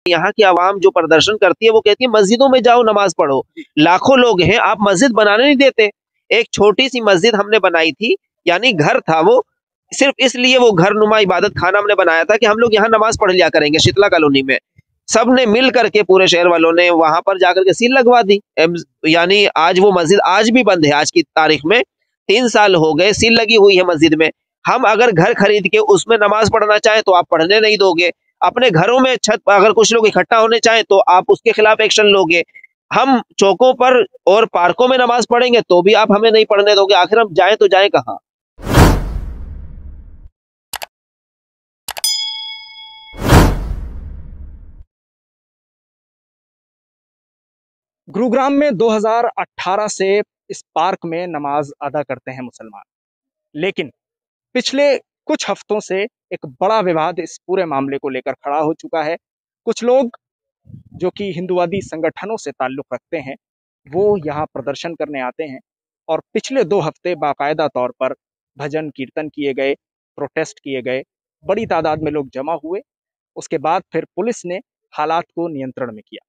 यहाँ की आवाम जो प्रदर्शन करती है वो कहती है मस्जिदों में जाओ नमाज पढ़ो। लाखों लोग हैं, आप मस्जिद बनाने नहीं देते। एक छोटी सी मस्जिद हमने बनाई थी, यानी घर था वो, सिर्फ इसलिए वो घर नुमा इबादत खाना हमने बनाया था कि हम लोग यहाँ नमाज पढ़ लिया करेंगे। शीतला कॉलोनी में सब ने मिल करके, पूरे शहर वालों ने वहां पर जाकर के सील लगवा दी। यानी आज वो मस्जिद आज भी बंद है। आज की तारीख में 3 साल हो गए, सील लगी हुई है मस्जिद में। हम अगर घर खरीद के उसमें नमाज पढ़ना चाहें तो आप पढ़ने नहीं दोगे। अपने घरों में छत पर अगर कुछ लोग इकट्ठा होने चाहें तो आप उसके खिलाफ एक्शन लोगे। हम चौकों पर और पार्कों में नमाज पढ़ेंगे तो भी आप हमें नहीं पढ़ने दोगे। आखिर हम जाएं तो जाएं कहाँ? गुरुग्राम में 2018 से इस पार्क में नमाज अदा करते हैं मुसलमान, लेकिन पिछले कुछ हफ्तों से एक बड़ा विवाद इस पूरे मामले को लेकर खड़ा हो चुका है। कुछ लोग जो कि हिंदुवादी संगठनों से ताल्लुक रखते हैं वो यहाँ प्रदर्शन करने आते हैं और पिछले 2 हफ्ते बाकायदा तौर पर भजन कीर्तन किए गए, प्रोटेस्ट किए गए, बड़ी तादाद में लोग जमा हुए। उसके बाद फिर पुलिस ने हालात को नियंत्रण में किया।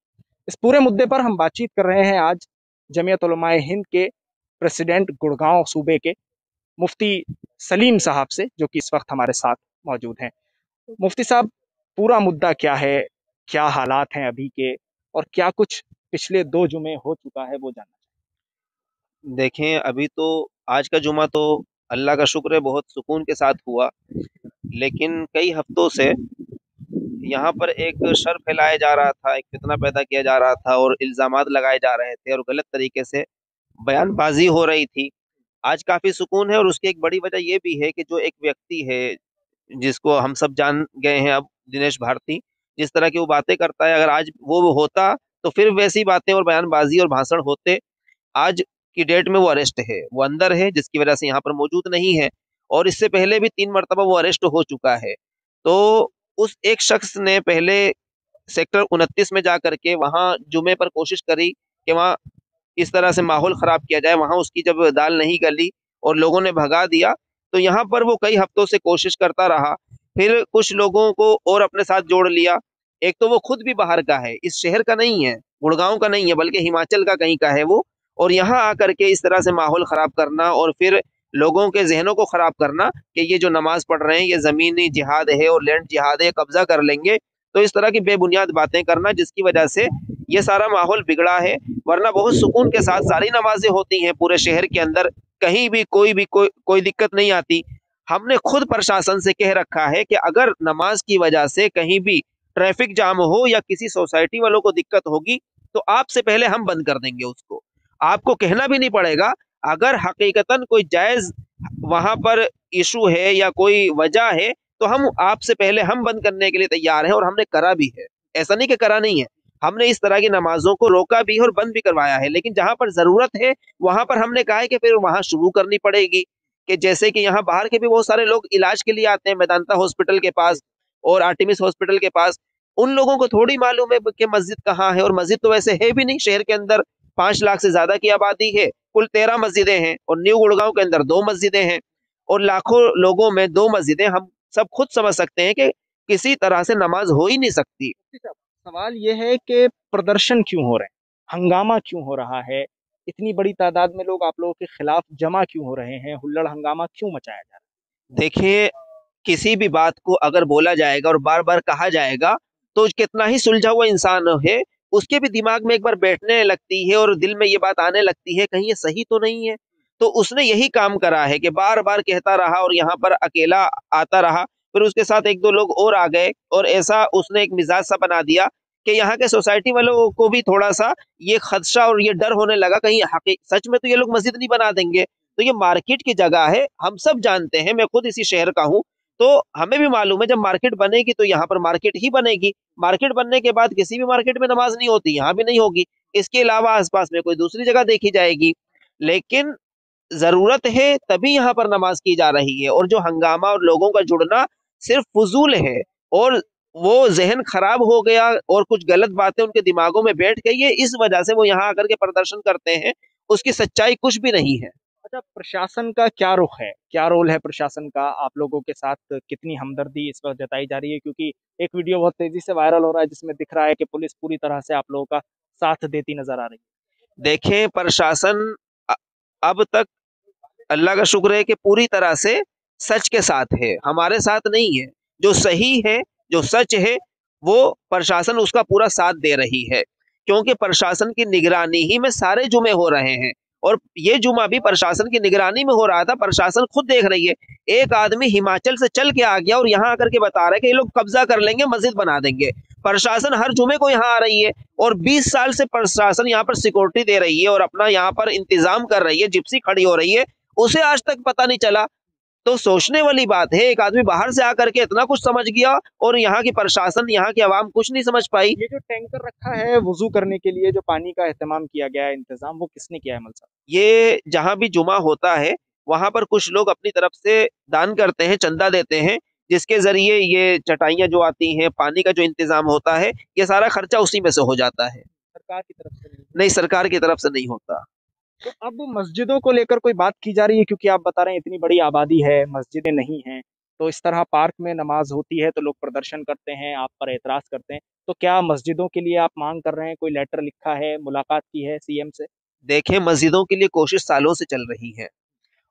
इस पूरे मुद्दे पर हम बातचीत कर रहे हैं आज जमीयत उलमाए हिंद के प्रेसिडेंट गुड़गांव सूबे के मुफ्ती सलीम साहब से, जो कि इस वक्त हमारे साथ मौजूद हैं। मुफ्ती साहब, पूरा मुद्दा क्या है, क्या हालात हैं अभी के, और क्या कुछ पिछले 2 जुमे हो चुका है वो जानना देखें, अभी तो आज का जुमा तो अल्लाह का शुक्र है बहुत सुकून के साथ हुआ, लेकिन कई हफ्तों से यहाँ पर एक शर फैलाया जा रहा था, एक फितना पैदा किया जा रहा था और इल्जामात लगाए जा रहे थे और गलत तरीके से बयानबाजी हो रही थी। आज काफी सुकून है और उसकी एक बड़ी वजह यह भी है कि जो एक व्यक्ति है जिसको हम सब जान गए हैं अब, दिनेश भारती, जिस तरह की वो बातें करता है, अगर आज वो होता तो फिर वैसी बातें और बयानबाजी और भाषण होते। आज की डेट में वो अरेस्ट है, वो अंदर है, जिसकी वजह से यहाँ पर मौजूद नहीं है और इससे पहले भी 3 मरतबा वो अरेस्ट हो चुका है। तो उस एक शख्स ने पहले सेक्टर 29 में जा करके वहां जुमे पर कोशिश करी कि वहां इस तरह से माहौल खराब किया जाए। वहां उसकी जब दाल नहीं गली और लोगों ने भगा दिया तो यहाँ पर वो कई हफ्तों से कोशिश करता रहा। फिर कुछ लोगों को और अपने साथ जोड़ लिया। एक तो वो खुद भी बाहर का है, इस शहर का नहीं है, गुड़गांव का नहीं है, बल्कि हिमाचल का कहीं का है वो। और यहाँ आकर के इस तरह से माहौल खराब करना और फिर लोगों के जहनों को खराब करना कि ये जो नमाज पढ़ रहे हैं ये जमीनी जिहाद है और लैंड जिहाद है, कब्जा कर लेंगे। तो इस तरह की बेबुनियाद बातें करना, जिसकी वजह से ये सारा माहौल बिगड़ा है। वरना बहुत सुकून के साथ सारी नमाजें होती हैं पूरे शहर के अंदर, कहीं भी कोई दिक्कत नहीं आती। हमने खुद प्रशासन से कह रखा है कि अगर नमाज की वजह से कहीं भी ट्रैफिक जाम हो या किसी सोसाइटी वालों को दिक्कत होगी तो आपसे पहले हम बंद कर देंगे उसको। आपको कहना भी नहीं पड़ेगा। अगर हकीकतन कोई जायज वहां पर इशू है या कोई वजह है तो हम आपसे पहले हम बंद करने के लिए तैयार हैं और हमने करा भी है। ऐसा नहीं कि करा नहीं है, हमने इस तरह की नमाजों को रोका भी और बंद भी करवाया है। लेकिन जहां पर जरूरत है वहां पर हमने कहा है कि फिर वहां शुरू करनी पड़ेगी। कि जैसे कि यहाँ बाहर के भी बहुत सारे लोग इलाज के लिए आते हैं मेदांता हॉस्पिटल के पास और आर्टिमिस हॉस्पिटल के पास। उन लोगों को थोड़ी मालूम है कि मस्जिद कहाँ है, और मस्जिद तो वैसे है भी नहीं। शहर के अंदर 5 लाख से ज्यादा की आबादी है, कुल 13 मस्जिदें हैं और न्यू गुड़गांव के अंदर 2 मस्जिदें हैं और लाखों लोगों में 2 मस्जिदें। हम सब खुद समझ सकते हैं कि किसी तरह से नमाज हो ही नहीं सकती। है। सवाल ये है कि प्रदर्शन क्यों हो रहे हैं, हंगामा क्यों हो रहा है, इतनी बड़ी तादाद में लोग आप लोगों के खिलाफ जमा क्यों हो रहे हैं, हुल्लड़ हंगामा क्यों मचाया जा रहा देखिए, किसी भी बात को अगर बोला जाएगा और बार बार कहा जाएगा तो कितना ही सुलझा हुआ इंसान है उसके भी दिमाग में एक बार बैठने लगती है और दिल में ये बात आने लगती है कहीं ये सही तो नहीं है। तो उसने यही काम करा है कि बार बार कहता रहा और यहाँ पर अकेला आता रहा। फिर उसके साथ 1-2 लोग और आ गए और ऐसा उसने एक मिजाज सा बना दिया कि यहाँ के सोसाइटी वालों को भी थोड़ा सा ये खदशा और ये डर होने लगा कहीं सच में तो ये लोग मस्जिद नहीं बना देंगे। तो ये मार्केट की जगह है, हम सब जानते हैं, मैं खुद इसी शहर का हूँ। तो हमें भी मालूम है जब मार्केट बनेगी तो यहाँ पर मार्केट ही बनेगी। मार्केट बनने के बाद किसी भी मार्केट में नमाज नहीं होती, यहाँ भी नहीं होगी। इसके अलावा आसपास में कोई दूसरी जगह देखी जाएगी। लेकिन जरूरत है तभी यहाँ पर नमाज की जा रही है और जो हंगामा और लोगों का जुड़ना सिर्फ फजूल है और वो जहन खराब हो गया और कुछ गलत बातें उनके दिमागों में बैठ गई है, इस वजह से वो यहाँ आकर के प्रदर्शन करते हैं। उसकी सच्चाई कुछ भी नहीं है। अच्छा, प्रशासन का क्या रुख है, क्या रोल है प्रशासन का आप लोगों के साथ? कितनी हमदर्दी इस वक्त जताई जा रही है? क्योंकि एक वीडियो बहुत तेजी से वायरल हो रहा है जिसमें दिख रहा है कि पुलिस पूरी तरह से आप लोगों का साथ देती नजर आ रही देखें, प्रशासन अ- अब तक अल्लाह का शुक्र है कि पूरी तरह से सच के साथ है, हमारे साथ नहीं है। जो सही है, जो सच है, वो प्रशासन उसका पूरा साथ दे रही है, क्योंकि प्रशासन की निगरानी ही में सारे जुमे हो रहे हैं। और ये जुमा भी प्रशासन की निगरानी में हो रहा था। प्रशासन खुद देख रही है, एक आदमी हिमाचल से चल के आ गया और यहाँ आकर के बता रहा है कि ये लोग कब्जा कर लेंगे, मस्जिद बना देंगे। प्रशासन हर जुमे को यहाँ आ रही है और 20 साल से प्रशासन यहाँ पर सिक्योरिटी दे रही है और अपना यहाँ पर इंतजाम कर रही है, जिप्सी खड़ी हो रही है, उसे आज तक पता नहीं चला। तो सोचने वाली बात है, एक आदमी बाहर से आकर के इतना कुछ समझ गया और यहाँ की प्रशासन, यहाँ की आवाम कुछ नहीं समझ पाई। है। ये जो टैंकर रखा है वजू करने के लिए, जो पानी का एहतमाम किया गया है, इंतजाम, वो किसने किया है मल साहब? ये जहां भी जुमा होता है वहां पर कुछ लोग अपनी तरफ से दान करते हैं, चंदा देते हैं, जिसके जरिए ये चटाइयां जो आती हैं, पानी का जो इंतजाम होता है, ये सारा खर्चा उसी में से हो जाता है। सरकार की तरफ से नहीं? नहीं, सरकार की तरफ से नहीं होता। तो अब मस्जिदों को लेकर कोई बात की जा रही है? क्योंकि आप बता रहे हैं इतनी बड़ी आबादी है, मस्जिदें नहीं हैं, तो इस तरह पार्क में नमाज होती है तो लोग प्रदर्शन करते हैं, आप पर एतराज करते हैं, तो क्या मस्जिदों के लिए आप मांग कर रहे हैं? कोई लेटर लिखा है, मुलाकात की है सीएम से? देखें, मस्जिदों के लिए कोशिश सालों से चल रही है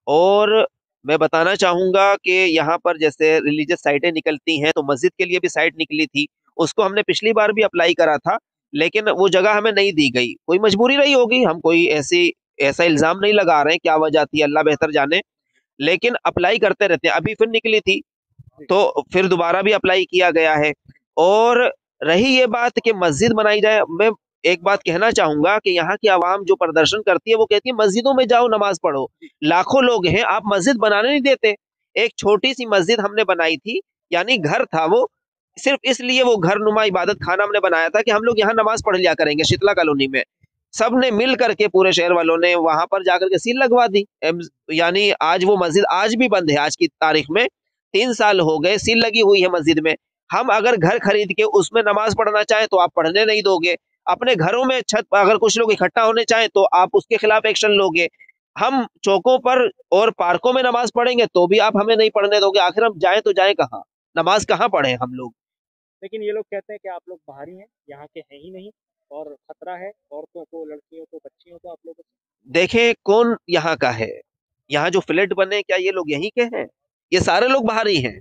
और मैं बताना चाहूंगा कि यहाँ पर जैसे रिलीजियस साइटें निकलती हैं, तो मस्जिद के लिए भी साइट निकली थी। उसको हमने पिछली बार भी अप्लाई करा था, लेकिन वो जगह हमें नहीं दी गई। कोई मजबूरी रही होगी, हम कोई ऐसी ऐसा इल्जाम नहीं लगा रहे हैं, क्या वजह थी अल्लाह बेहतर जाने। लेकिन अप्लाई करते रहते हैं, अभी फिर निकली थी तो फिर दोबारा भी अप्लाई किया गया है। और रही ये बात कि मस्जिद बनाई जाए, मैं एक बात कहना चाहूंगा कि यहाँ की आवाम जो प्रदर्शन करती है वो कहती है मस्जिदों में जाओ, नमाज पढ़ो। लाखों लोग हैं, आप मस्जिद बनाने नहीं देते। एक छोटी सी मस्जिद हमने बनाई थी, यानी घर था वो, सिर्फ इसलिए वो घर नुमा इबादत खाना हमने बनाया था कि हम लोग यहाँ नमाज पढ़ लिया करेंगे। शीतला कॉलोनी में सब ने मिल करके, पूरे शहर वालों ने वहां पर जाकर के सील लगवा दी। यानी आज वो मस्जिद आज भी बंद है, आज की तारीख में 3 साल हो गए, सील लगी हुई है मस्जिद में। हम अगर घर खरीद के उसमें नमाज पढ़ना चाहें तो आप पढ़ने नहीं दोगे। अपने घरों में छत पर अगर कुछ लोग इकट्ठा होने चाहें तो आप उसके खिलाफ एक्शन लोगे। हम चौकों पर और पार्कों में नमाज पढ़ेंगे तो भी आप हमें नहीं पढ़ने दोगे। आखिर हम जाएं तो जाएं कहाँ? नमाज कहाँ पढ़े हम लोग? लेकिन ये लोग कहते हैं कि आप लोग बाहरी हैं, यहाँ के हैं ही नहीं, और खतरा है औरतों को, लड़कियों को, बच्चियों को आप लोगों से। देखें, कौन यहाँ का है? यहाँ जो फ्लैट बने, क्या ये लोग यहीं के हैं? ये सारे लोग बाहरी हैं।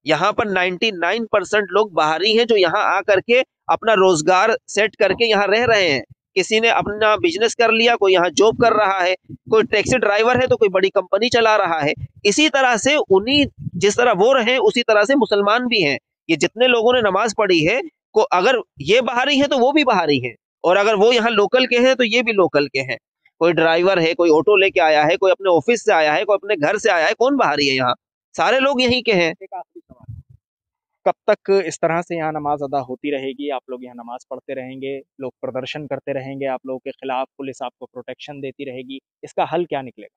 यहाँ पर 99% लोग बाहरी हैं जो यहाँ आकर के अपना रोजगार सेट करके यहाँ रह रहे हैं। किसी ने अपना बिजनेस कर लिया, कोई यहाँ जॉब कर रहा है, कोई टैक्सी ड्राइवर है तो कोई बड़ी कंपनी चला रहा है। इसी तरह से उन्हीं, जिस तरह वो रहे उसी तरह से मुसलमान भी हैं। ये जितने लोगों ने नमाज पढ़ी है, को अगर ये बाहरी है तो वो भी बाहरी है, और अगर वो यहाँ लोकल के हैं तो ये भी लोकल के हैं। कोई ड्राइवर है, कोई ऑटो लेके आया है, कोई अपने ऑफिस से आया है, कोई अपने घर से आया है, कौन बाहरी है? यहाँ सारे लोग यहीं के हैं। एक आखिरी सवाल, कब तक इस तरह से यहाँ नमाज अदा होती रहेगी? आप लोग यहाँ नमाज पढ़ते रहेंगे, लोग प्रदर्शन करते रहेंगे आप लोगों के खिलाफ, पुलिस आपको प्रोटेक्शन देती रहेगी, इसका हल क्या निकलेगा?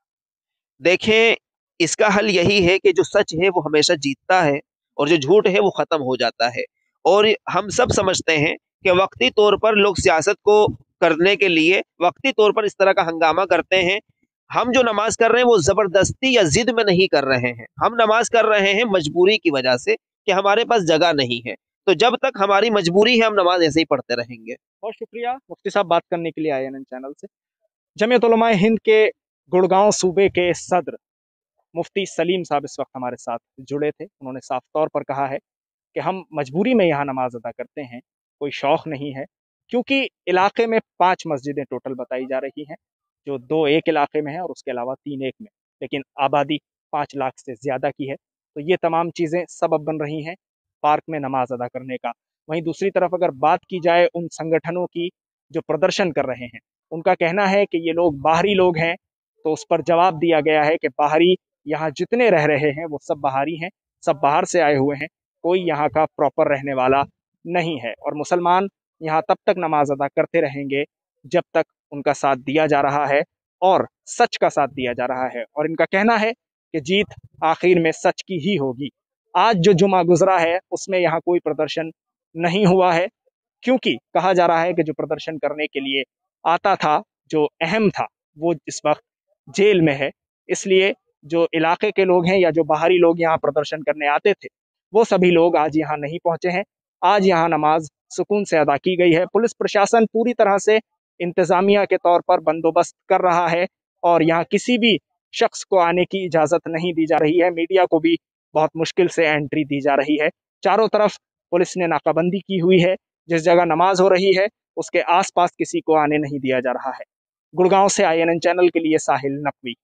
देखें, इसका हल यही है कि जो सच है वो हमेशा जीतता है और जो झूठ है वो खत्म हो जाता है। और हम सब समझते हैं कि वक्ती तौर पर लोग सियासत को करने के लिए वक्ती तौर पर इस तरह का हंगामा करते हैं। हम जो नमाज कर रहे हैं वो जबरदस्ती या जिद में नहीं कर रहे हैं, हम नमाज कर रहे हैं मजबूरी की वजह से कि हमारे पास जगह नहीं है। तो जब तक हमारी मजबूरी है, हम नमाज ऐसे ही पढ़ते रहेंगे। बहुत शुक्रिया मुफ्ती साहब बात करने के लिए INN चैनल से। जमीयत उलमा हिंद के गुड़गांव सूबे के सदर मुफ्ती सलीम साहब इस वक्त हमारे साथ जुड़े थे। उन्होंने साफ तौर पर कहा है कि हम मजबूरी में यहाँ नमाज अदा करते हैं, कोई शौक नहीं है। क्योंकि इलाके में 5 मस्जिदें टोटल बताई जा रही हैं, जो 2 एक इलाके में है और उसके अलावा 3 एक में, लेकिन आबादी 5 लाख से ज़्यादा की है। तो ये तमाम चीज़ें सबब बन रही हैं पार्क में नमाज अदा करने का। वहीं दूसरी तरफ अगर बात की जाए उन संगठनों की जो प्रदर्शन कर रहे हैं, उनका कहना है कि ये लोग बाहरी लोग हैं, तो उस पर जवाब दिया गया है कि बाहरी यहाँ जितने रह रहे हैं वो सब बाहरी हैं, सब बाहर से आए हुए हैं, कोई यहाँ का प्रॉपर रहने वाला नहीं है। और मुसलमान यहाँ तब तक नमाज अदा करते रहेंगे जब तक उनका साथ दिया जा रहा है और सच का साथ दिया जा रहा है। और इनका कहना है कि जीत आखिर में सच की ही होगी। आज जो जुमा गुजरा है उसमें यहाँ कोई प्रदर्शन नहीं हुआ है, क्योंकि कहा जा रहा है कि जो प्रदर्शन करने के लिए आता था, जो अहम था, वो इस वक्त जेल में है। इसलिए जो इलाके के लोग हैं या जो बाहरी लोग यहाँ प्रदर्शन करने आते थे, वो सभी लोग आज यहाँ नहीं पहुंचे हैं। आज यहाँ नमाज सुकून से अदा की गई है। पुलिस प्रशासन पूरी तरह से इंतजामिया के तौर पर बंदोबस्त कर रहा है और यहाँ किसी भी शख्स को आने की इजाज़त नहीं दी जा रही है। मीडिया को भी बहुत मुश्किल से एंट्री दी जा रही है। चारों तरफ पुलिस ने नाकाबंदी की हुई है। जिस जगह नमाज हो रही है उसके आसपास किसी को आने नहीं दिया जा रहा है। गुड़गांव से INN चैनल के लिए साहिल नकवी।